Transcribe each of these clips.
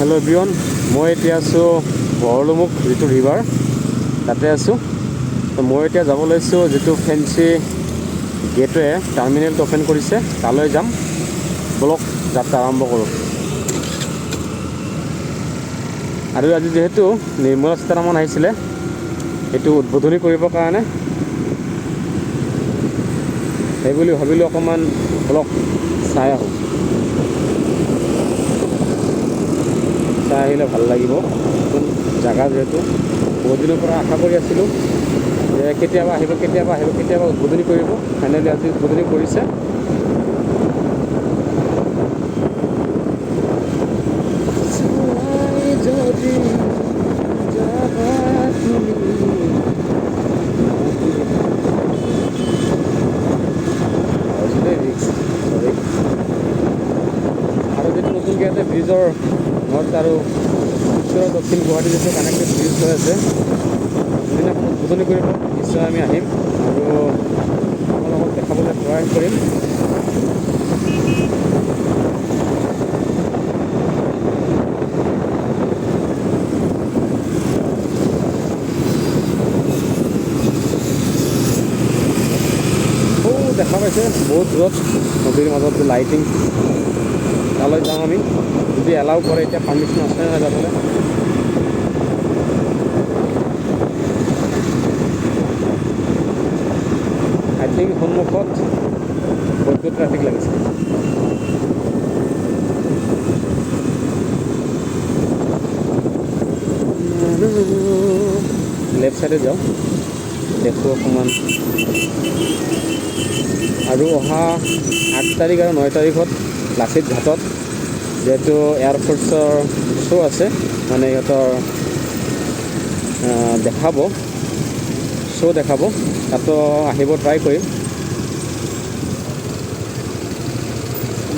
Hello everyone मैं এতিয়া আছো বৰলুমুখ যিটো ৰিভাৰ তাতে আছো তো মই এতিয়া যাব লৈছো যিটো ফেন্সি গেটৱে টাৰ্মিনেল ওপেন কৰিছে তালৈ যাম ব্লক যাত্ৰা আৰম্ভ কৰোঁ আৰু আজি যেহেতু নিৰ্মলা সীতাৰামন আহিছিলে এটো উদ্বোধনী কৰিবৰ কাৰণে এই বুলি ভাবিলো অকমান ব্লক চাই আহো আহিলে ভাল লাগিব জায়গা যেহেতু বহুত দিনৰ পৰা আশা কৰি আছিলোঁ যে কেতিয়াবা আহিব উদ্বোধনী কৰিব ফাইনেলি আজি উদ্বোধনী কৰিছে আৰু যিটো নতুনকৈ ইয়াতে ব্ৰিজৰ নৰ্থ আৰু উত্তৰ দক্ষিণ গুৱাহাটী যিটো কানেক্টেড ব্ৰিজ হৈ আছে সেইদিনাখন উদ্বোধনী কৰিব নিশ্চয় আমি আহিম আৰু আপোনালোকক দেখাবলৈ প্ৰয়াস কৰিম দেখা পাইছে বহুত দূৰত নদীৰ মাজত লাইটিং তালৈ যাওঁ আমি যদি এলাউ কৰে এতিয়া পাৰ্মিশ্যন আছে নাই যাবলৈ আই থিংক সন্মুখত বহুত ট্ৰাফিক লাগিছে লেফ্ট চাইডে যাওঁ দেখোঁ অকণমান আৰু অহা 8 তাৰিখ আৰু 9 তাৰিখত লাচিত ঘাটত যেহেতু এয়াৰফৰ্চৰ শ্ব' আছে মানে ইহঁতৰ শ্ব' দেখাব তাতো আহিব ট্ৰাই কৰিম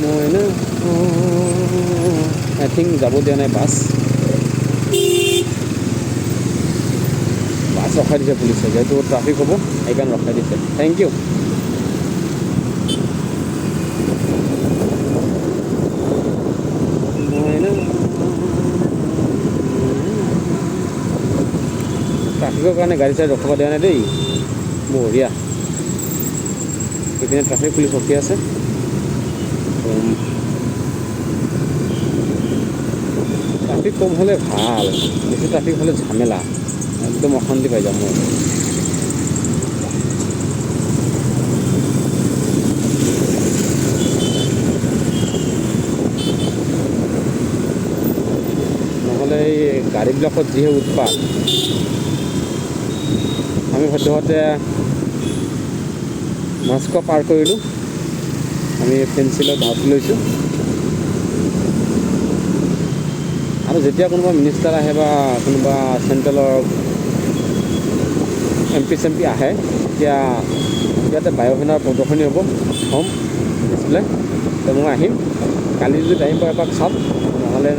মই আই থিংক যাব দিয়া নাই বাছ ৰখাই দিছে পুলিচে যেহেতু ট্ৰাফিক হ'ব সেইকাৰণে ৰখাই দিছে থেংক ইউ ট্ৰাফিকৰ কাৰণে গাড়ী চাড়ী ৰখাব দিয়া নাই দেই বঢ়িয়া এইপিনে ট্ৰাফিক পুলিচ ৰখি আছে ট্ৰাফিক কম হ'লে ভাল বেছি ট্ৰাফিক হ'লে ঝামেলা একদম অশান্তি পাই যাম মই নহ'লে এই গাড়ীবিলাকত যিহে উৎপাত আমি সদ্যহতে মাস্কো পাৰ কৰিলোঁ আমি ফেন্সিলত হাত লৈছোঁ আৰু যেতিয়া কোনোবা মিনিষ্টাৰ আহে বা কোনোবা চেণ্ট্ৰেলৰ MP আহে তেতিয়া ইয়াতে বায়ুসেনাৰ প্ৰদৰ্শনী হ'ব হোম ডিছপ্লে তো মই আহিম কালি যদি টাইম পাওঁ এপাক চাম নহ'লে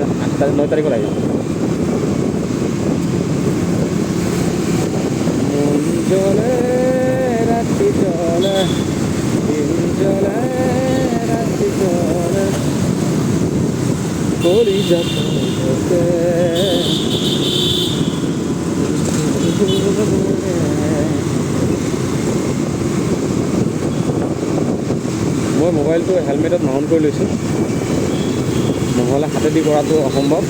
9 তাৰিখত আহিম জলে ৰাতি জলে দিন জলে ৰাতি জলে কলি যাতে মই মোবাইলটো হেলমেটত মাউণ্ট কৰি লৈছোঁ নহ'লে হাতেদি কৰাটো অসম্ভৱ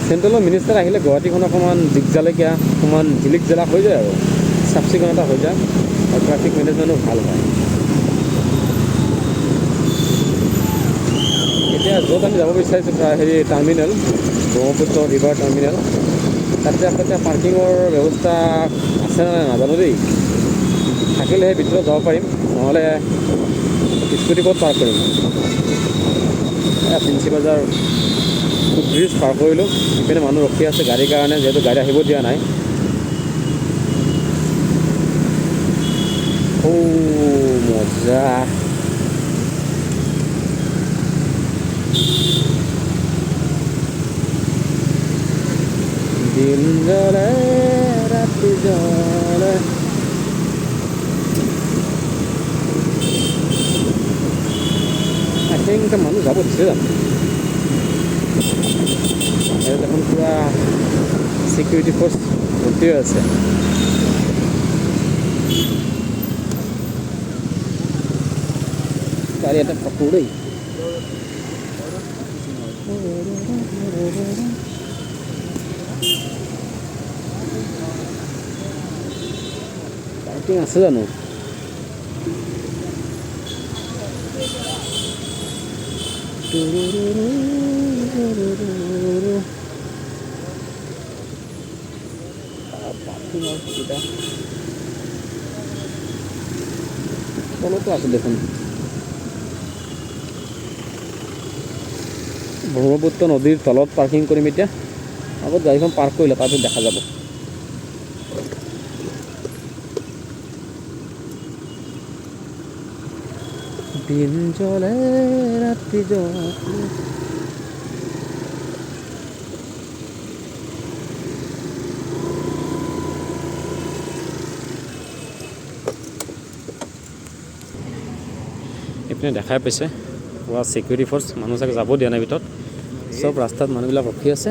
চেণ্ট্ৰেলৰ মিনিষ্টাৰ আহিলে গুৱাহাটীখন অকণমান দিগজালেকীয়া অকণমান জিলিক জালাক হৈ যায় আৰু চাফ চিকুণতা হৈ যায় আৰু ট্ৰাফিক মেনেজমেণ্টো ভাল হয় এতিয়া য'ত আমি যাব বিচাৰিছোঁ টাৰ্মিনেল ব্ৰহ্মপুত্ৰ ৰিভাৰ টাৰ্মিনেল তাতে আকৌ এতিয়া পাৰ্কিঙৰ ব্যৱস্থা আছে নে নাই নাজানো দেই থাকিলেহে ভিতৰত যাব পাৰিম নহ'লে স্কুটি ক'ত পাৰ্ক কৰিম ফেন্সি বজাৰ ব্ৰিজ পাৰ কৰিলোঁ ইপিনে মানুহ ৰখি আছে গাড়ীৰ কাৰণে যিহেতু গাড়ী আহিব দিয়া নাই মজা দিন জলে ৰাতি জলে সেইটা মানুহ যাব দিছে জানো? ইয়াত এখন পুৰা সিকিউৰিটি ফ'ৰ্চ ভৰ্তি হৈ আছে। গাড়ী এটা কাপোৰ দেই। পাৰ্কিং আছে জানো? পাৰ্কিঙৰ সুবিধা তলতো আছে দেখোন। ব্ৰহ্মপুত্ৰ নদীৰ তলত পাৰ্কিং কৰিম এতিয়া। আগত গাড়ীখন পাৰ্ক কৰিলে তাৰপিছত দেখা যাব। দিন জ্বলে ৰাতি জ্বলে। এইপিনে দেখাই পাইছে পুৰা সিকিউৰিটি ফ'ৰ্চ, মানুহ চাগে যাব দিয়া নাই ভিতৰত। চব ৰাস্তাত মানুহবিলাক ৰখি আছে।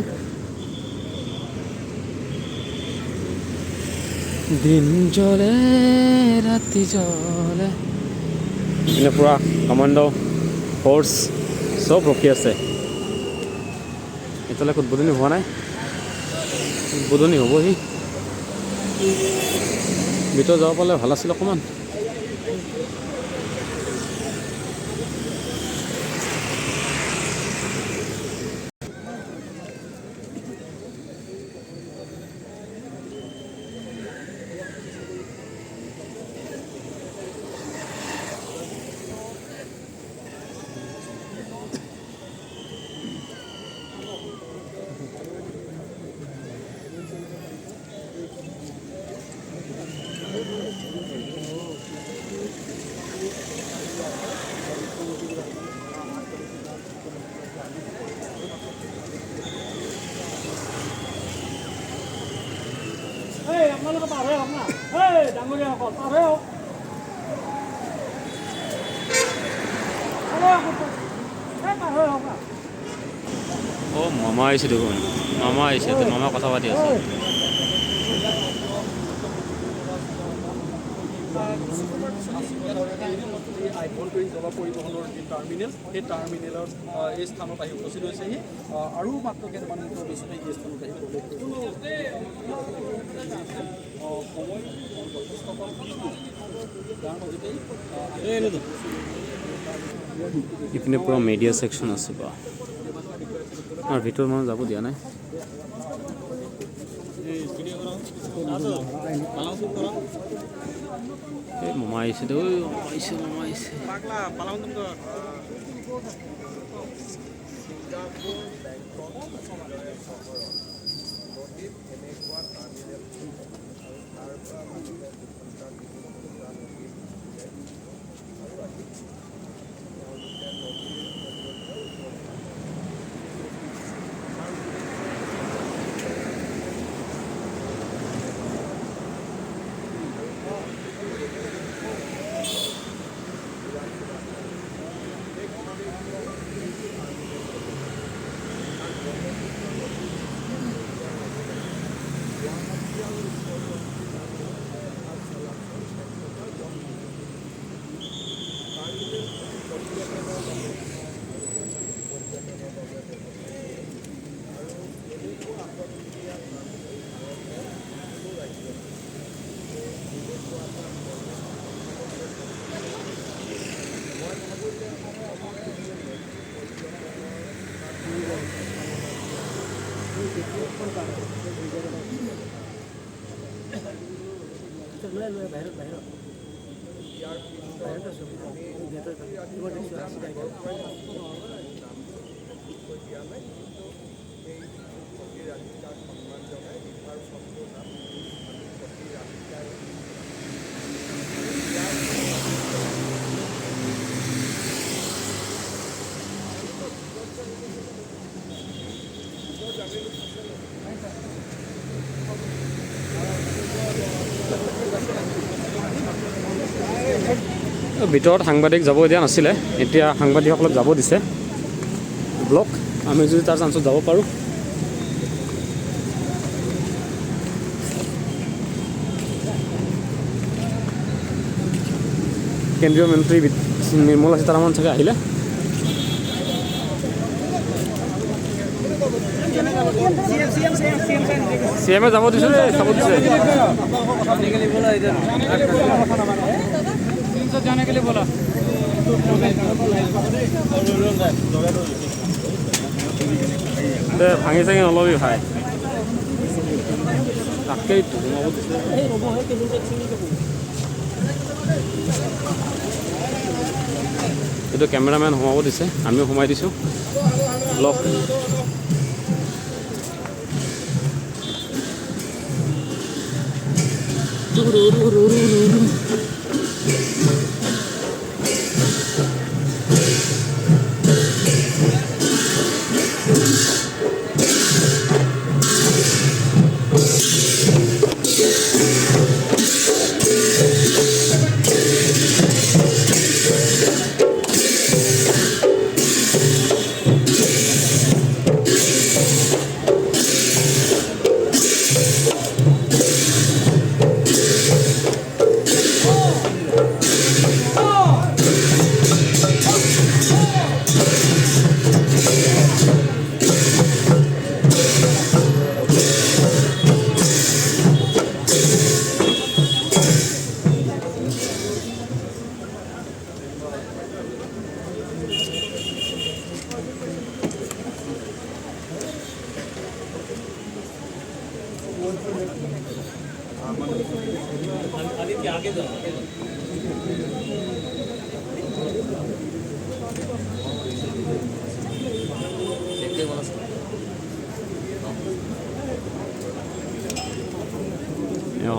দিন জ্বলে ৰাতি জ্বলে। এইপিনে পুৰা কমাণ্ড ফ'ৰ্চ চব ৰখি আছে। এতিয়ালৈকে উদ্বোধনী হোৱা নাই, উদ্বোধনী হ'বহি। ভিতৰত যাব পালে ভাল আছিল অকণমান। আপোনালোকে পাৰ হৈ হওক না, ডাঙৰীয়াসকল পাৰ হৈ হওক। পাৰ হৈ হওক না। অঁ মামা আহিছে দেখোন, মামা আহিছে, মামা কথা পাতি আছে। আভ্যন্তৰীণ জল পৰিবহণৰ যি টাৰ্মিনেল, সেই টাৰ্মিনেলৰ এই স্থানত আহি উপস্থিত হৈছেহি। আৰু মাত্ৰ কেইটামান মিনিটৰ পিছতে এই স্থানত আহি প্ৰৱেশ কৰিব। সময় যথেষ্ট কম, তাৰ মাজতেই ইপিনে পুৰা মিডিয়া ছেকশ্যন আছে বা, আৰু ভিতৰত মানুহ যাব দিয়া নাই। এই মামা আহিছে দে, মামা আহিছে। ভিতৰত সাংবাদিক যাব দিয়া নাছিলে, এতিয়া সাংবাদিকসকলক যাব দিছে। ব্লক আমি যদি তাৰ চান্সত যাব পাৰোঁ। কেন্দ্ৰীয় মন্ত্ৰী নিৰ্মলা সীতাৰামন চাগে আহিলে। CM যাব দিছোঁ দেই, চাব দিছে। ভাঙি চাঙি নলবি ভাই, তাকেইতো সোমাব দিছে। এইটো কেমেৰামেন সোমাব দিছে, আমিও সোমাই দিছোঁ। ব্লক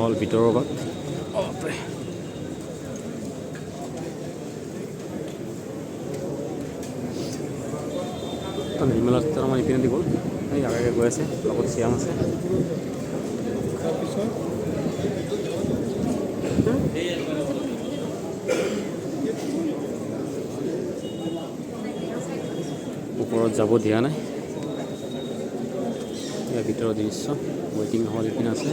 হ'ল ভিতৰৰ ভাগ। নিৰ্মলা সীতাৰামন ইপিনে দি গ'ল, আগে গৈ আছে, লগত চিয়াম আছে। ওপৰত যাব দিয়া নাই। ইয়াৰ ভিতৰৰ দৃশ্য, ৱেইটিং হল ইপিনে আছে।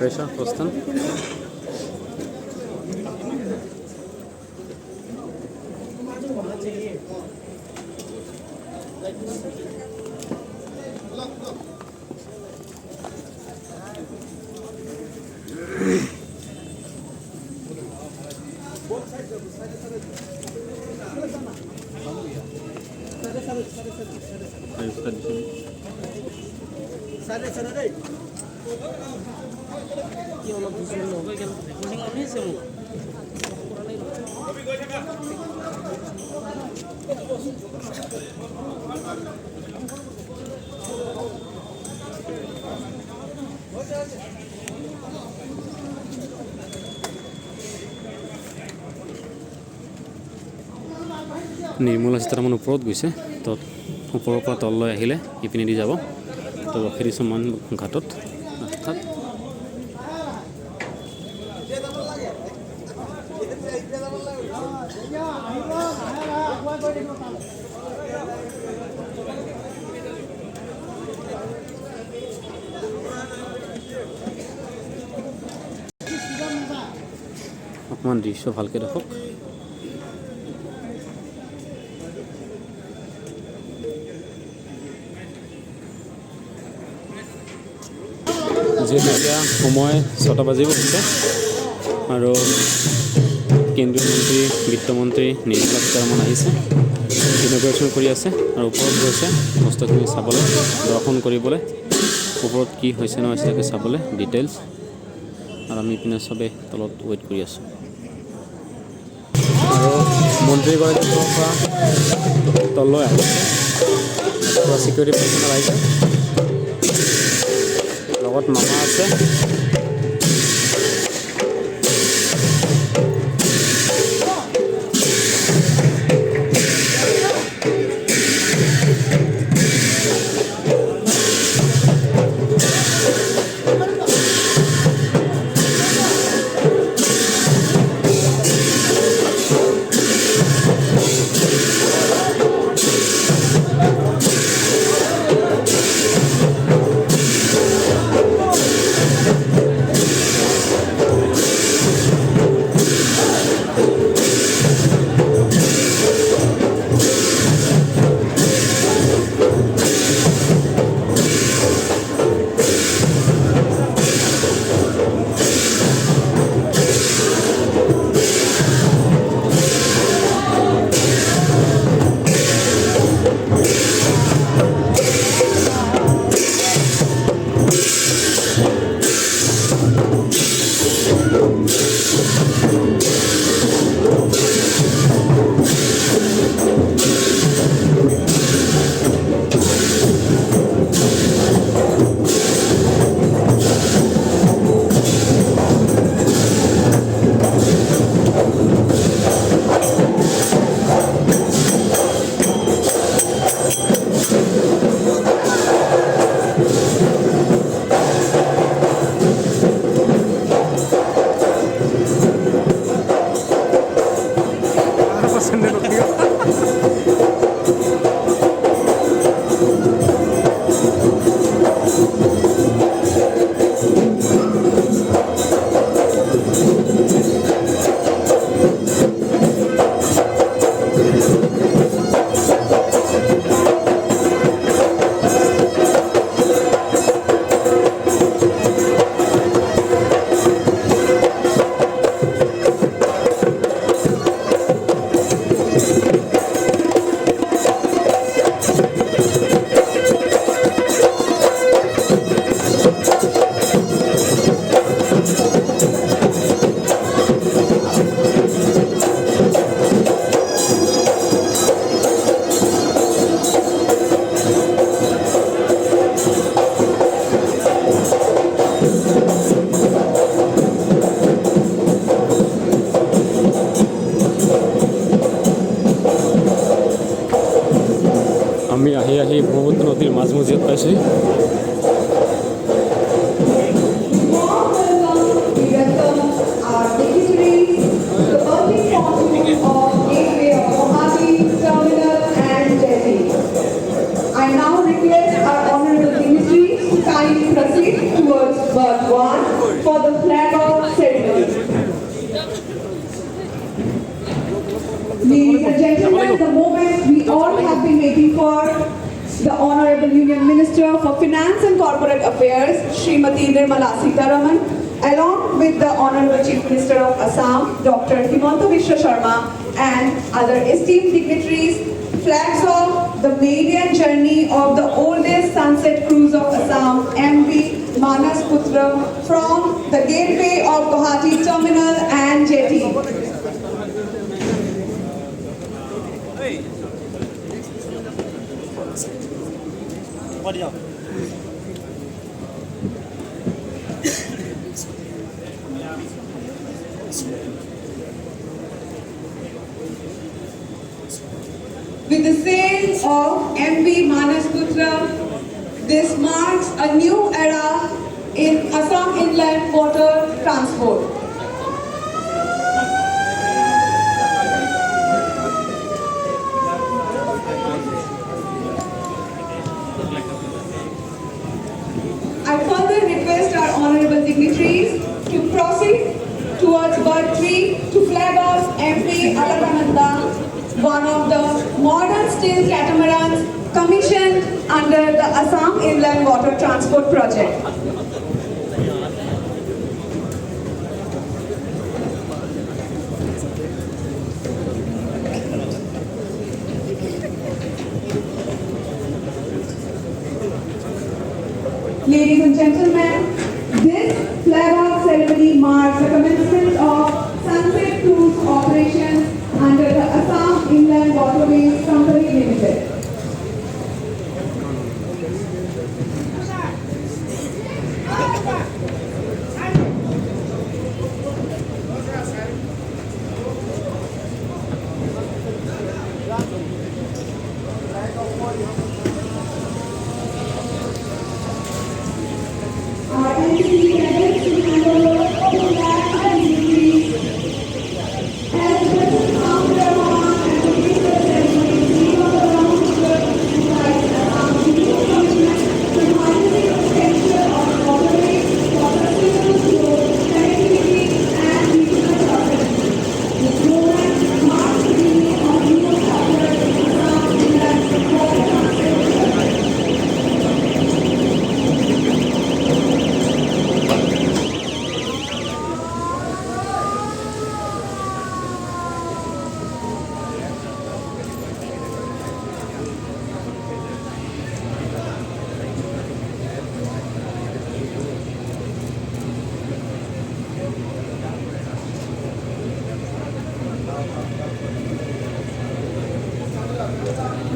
Pressure প্রস্থান। নিৰ্মলা সীতাৰামন ওপৰত গৈছে, তো ওপৰৰ পৰা তললৈ আহিলে ইপিনেদি যাব। তো ৰখি দিছোঁ মান ঘাটত ৰাস্তাত। অকণমান দৃশ্য ভালকৈ দেখক। যিহেতু এতিয়া সময় 6টা বাজিব হৈছে আৰু কেন্দ্ৰীয় মন্ত্ৰী বিত্তমন্ত্ৰী নিৰ্মলা সীতাৰামন আহিছে, ইনগ্ৰেশ্যন কৰি আছে আৰু ওপৰত গৈছে বস্তুখিনি চাবলৈ, দৰ্শন কৰিবলৈ, ওপৰত কি হৈছে নহৈছে তাকে চাবলৈ ডিটেইলছ। আৰু আমি ইপিনে চবেই তলত ৱেইট কৰি আছোঁ। আৰু মন্ত্ৰীগৰাকীৰ পৰা তললৈ আহিছে, চিকিউৰিটি পাৰ্চনেল আহিছে, লগত মামা আছে। আমি আহি ব্ৰহ্মপুত্ৰ নদীৰ মাজমজিয়াত পাইছোঁ। I now request our honorable dignitaries to kindly proceed towards berth 1 for the flag off ceremony. Ladies and gentlemen, the moment we all have been waiting for, the Honorable Union Minister for Finance and Corporate Affairs, Srimati Nirmala Sitharaman, along with the Honorable Chief Minister of Assam, Dr. Himanta Biswa Sharma, and other esteemed dignitaries, flags off the maiden journey of the oldest sunset cruise of Assam, MV Manas Putra, from the gateway of Guwahati Terminal and jetty. With the sail of MV Manas Putra, this marks a new era in Assam inland water transport. I further request our honorable dignitaries to proceed towards berth 3 to flag off MV Alakananda, one of the modern steel catamarans commissioned under the Assam Inland Water Transport Project. Ladies and gentlemen, this flag off ceremony marks the commencement of sunset cruise operations under the Assam Inland Waterways Company Limited. Our NCC cadets will hand over the flag and degrees as President Amir Rahman and the Minister ceremony leave on the round table invites Assam Union Government to harnessing the potential of waterways for sustainable growth, connectivity and regional prosperity. This moment marks the beginning of new chapters in Assam Inland Water Transport.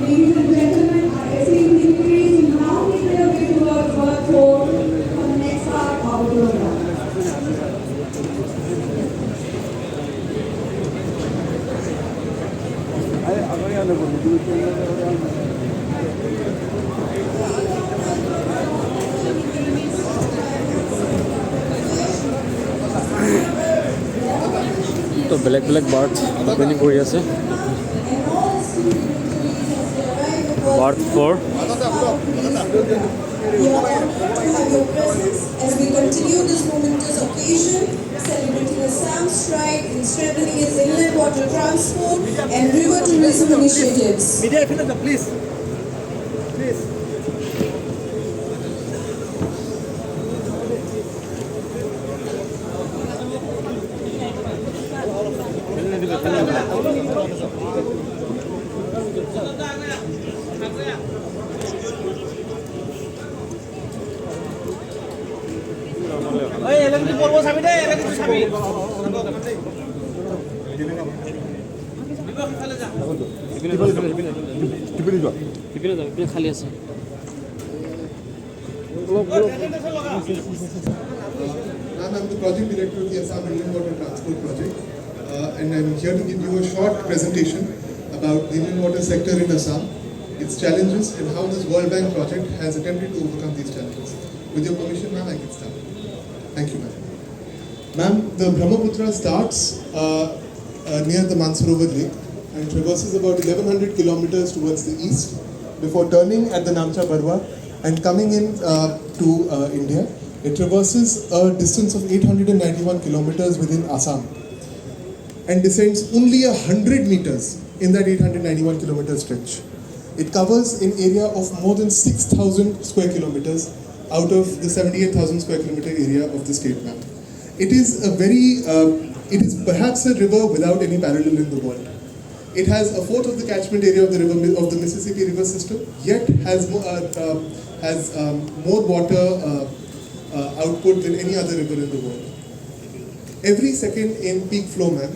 Ladies and gentlemen, our esteemed dignitaries will now make their way towards berth 4 for the next part of the program. তো বেলেগ বেলেগ birth opening কৰি আছে। Birth 4 We are honored to have your presence as we continue this momentous occasion, celebrating Assam's stride in strengthening its inland water transport and river tourism initiatives. Media, please. Please. খালি আছে I'm the project director of the Assam Inland Water Transport Project, and I'm here to give you a short presentation about the inland water sector in Assam, its challenges, and how this World Bank project has attempted to overcome these challenges. With your permission, ma'am, I can start. Thank you, ma'am. Ma'am, the Brahmaputra starts near the Mansarovar Lake and traverses about 1100 kilometers towards the east before turning at the Namcha Barwa and coming in to India. It traverses a distance of 891 kilometers within Assam and descends only 100 meters in that 891 kilometer stretch. It covers an area of more than 6,000 square kilometers out of the 78,000 square kilometer area of the state map. It is it is perhaps a river without any parallel in the world. It has a fourth of the catchment area of the Mississippi River system, yet has more water output than any other river in the world. Every second in peak flow, ma'am,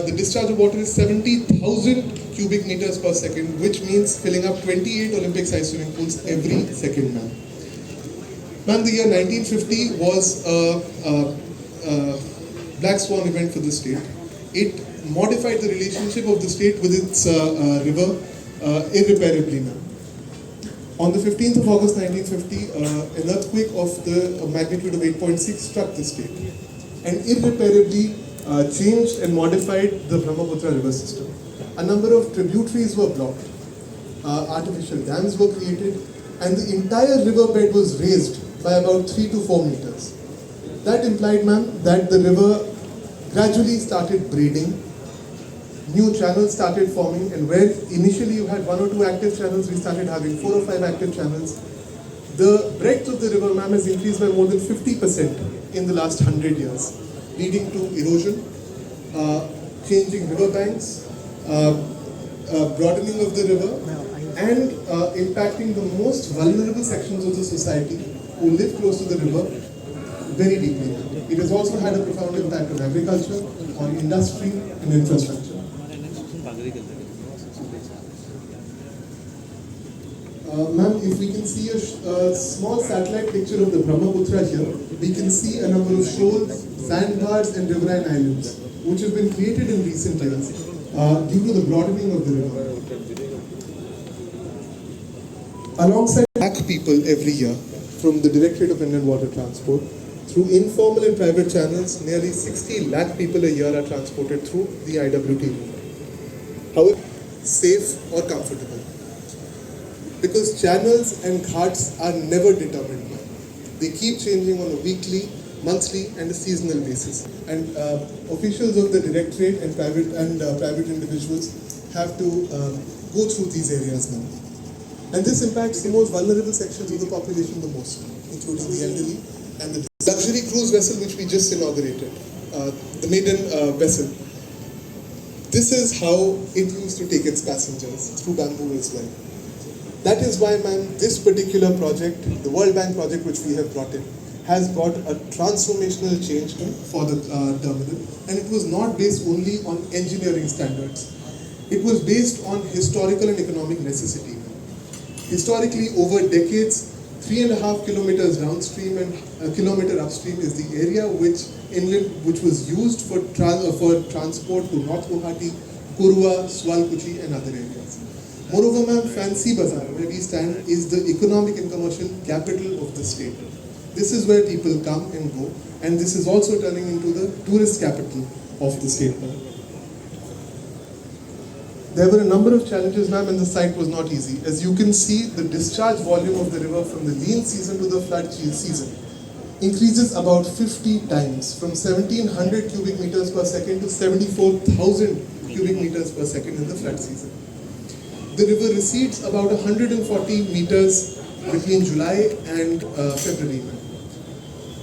the discharge of water is 70,000 cubic meters per second, which means filling up 28 Olympic-sized swimming pools every second, ma'am. Ma'am, the year 1950 was a black swan event for the state. It modified the relationship of the state with its river irreparably, ma'am. On the 15th of August 1950, an earthquake of the magnitude of 8.6 struck the state and irreparably changed and modified the Brahmaputra river system. A number of tributaries were blocked, artificial dams were created, and the entire riverbed was raised by about 3 to 4 meters. That implied, ma'am, that the river gradually started braiding. New channels started forming, and where initially you had 1 or 2 active channels, we started having 4 or 5 active channels. The breadth of the river, ma'am, has increased by more than 50% in the last 100 years, leading to erosion, changing river banks, broadening of the river, and impacting the most vulnerable sections of the society who live close to the river very deeply. It has also had a profound impact on agriculture, on industry, and infrastructure. Ma'am, if we can see a small satellite picture of the Brahmaputra here, we can see a number of shoals, sandbars, and riverine islands, which have been created in recent years due to the broadening of the river. Alongside lakh people every year from the Directorate of Inland Water Transport, through informal and private channels, nearly 60 lakh people a year are transported through the IWT route. However, safe or comfortable. Because channels and ghats are never determined. They keep changing on a weekly, monthly, and a seasonal basis. And officials of the Directorate and private individuals have to go through these areas now. And this impacts the most vulnerable sections of the population the most, including the elderly and the luxury cruise vessel which we just inaugurated, the maiden vessel. This is how it used to take its passengers, through bamboo as well. That is why, ma'am, this particular project, the World Bank project which we have brought in, has brought a transformational change for the terminal, and it was not based only on engineering standards. It was based on historical and economic necessity. Historically, over decades, 3.5 kilometers downstream and a kilometer upstream is the area which was used for transport to North Guwahati, Kurwa, Swalkuchi, and other areas. Moreover, ma'am, Fancy Bazaar, where we stand, is the economic and commercial capital of the state. This is where people come and go, and this is also turning into the tourist capital of the state. There were a number of challenges, ma'am, and the site was not easy. As you can see, the discharge volume of the river from the lean season to the flood season increases about 50 times, from 1700 cubic meters per second to 74,000 cubic meters per second in the flood season. The river recedes about 140 meters between July and February.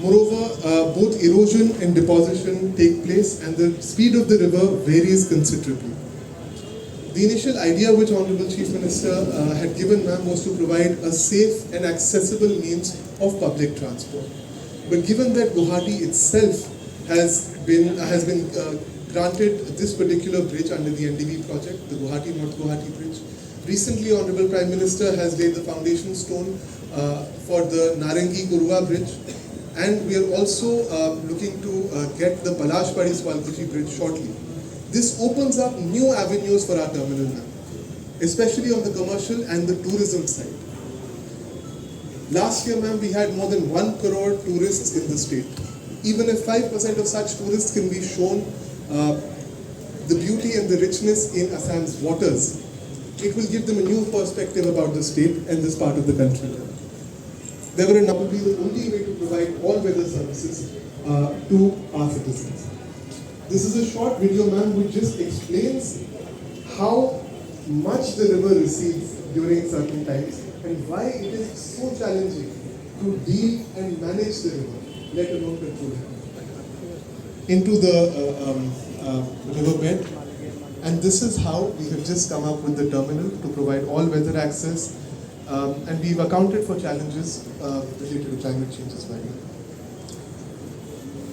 Moreover, both erosion and deposition take place, and the speed of the river varies considerably. The initial idea which Honorable Chief Minister had given, ma'am, was to provide a safe and accessible means of public transport. But given that Guwahati itself has been granted this particular bridge under the NDB project, the Guwahati North Guwahati Bridge, recently Honorable Prime Minister has laid the foundation stone for the Narangi-Kurua Bridge, and we are also looking to get the Balashpadi-Swalkuchi Bridge shortly. This opens up new avenues for our terminal now, especially on the commercial and the tourism side. Last year, ma'am, we had more than 1 crore tourists in the state. Even if 5% of such tourists can be shown the beauty and the richness in Assam's waters, it will give them a new perspective about the state and this part of the country. There were will be the only way to provide all-weather services to our citizens. This is a short video, ma'am, which just explains how much the river recedes during certain times and why it is so challenging to deal and manage the river, let alone control it, into the riverbed. And this is how we have just come up with the terminal to provide all-weather access, and we've accounted for challenges related to climate change as well.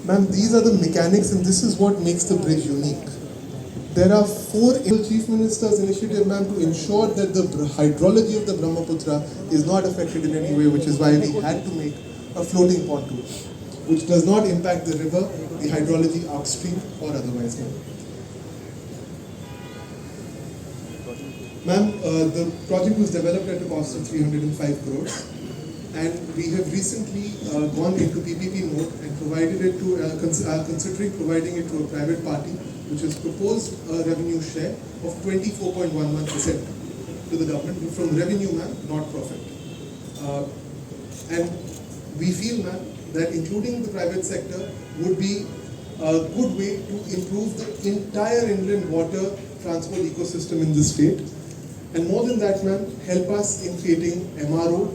Ma'am, these are the mechanics, and this is what makes the bridge unique. There are 4 Chief Minister's initiative, ma'am, to ensure that the hydrology of the Brahmaputra is not affected in any way, which is why we had to make a floating pontoon, which does not impact the river, the hydrology upstream or otherwise, ma'am. Ma'am, the project was developed at a cost of 305 crores. And we have recently gone into PPP mode and provided it to, considering providing it to a private party, which has proposed a revenue share of 24.11% to the government from revenue, ma'am, not profit. And we feel, ma'am, that including the private sector would be a good way to improve the entire inland water transport ecosystem in the state. And more than that, ma'am, help us in creating MRO,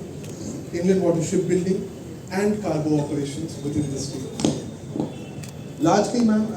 inland water shipbuilding, and cargo operations within the state. Largely, ma'am,